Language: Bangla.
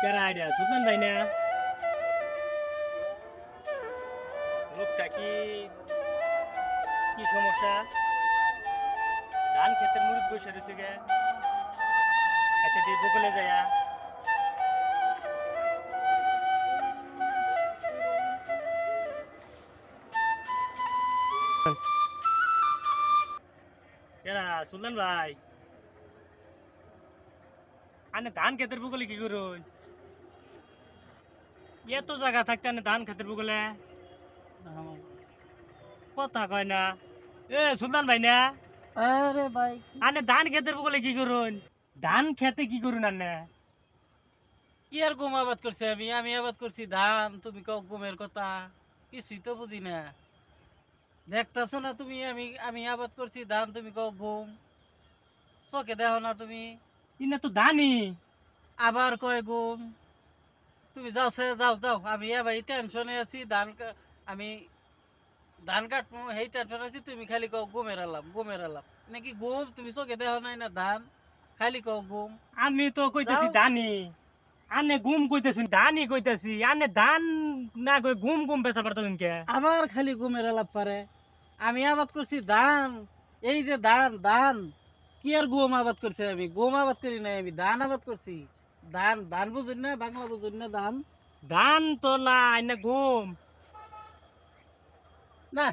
কেরা আইডিয়া সুলতান ভাই না লোকটা কি কি সমস্যা ধান ক্ষেতের মুড়ি বসে রয়েছে গে আচ্ছা যে বকলে যায়া কেরা সুলতান ভাই আনে ধান ক্ষেতের বকলে কি করুন এত জায়গা থাকতে আনে ধান ক্ষেতের বকলে কথা কয় না এ সুলতান ভাই না আরে ভাই আনে ধান ক্ষেতের বকলে কি করুন ধান খেতে কি করুন আনে কি আর গম আবাদ করছি আমি আবাদ করছি ধান তুমি কও গমের কথা কিছুই তো বুঝি না দেখতেছো না তুমি আমি আবাদ করছি ধান তুমি কও গম চোখে দেখো না তুমি ইনা তো ধানই আবার কয় গম তুমি যাও সে যাও যাও আমি এবার টেনশনে আছি আমি ধান কাটবো সেই টেনশন আছি তুমি খালি কও গমের আলাপ নাকি গম তুমি চোখে দেখো নাই না ধান খালি কও গম আমি তো কইতেছি যাও। ধানি আনে গুম কইতেছি ধানই কইতেছি আনে ধান না কই গুম গুম বেচা পারতো কে আবার খালি গমের আলাপ পারে আমি আবাদ করছি ধান এই যে ধান ধান কি আর গম আবাদ করছি আমি গম আবাদ করি নাই আমি ধান আবাদ করছি ধান ধান বুঝুন না বাংলা বুঝুন না ধান ধান তো না আনে গুম না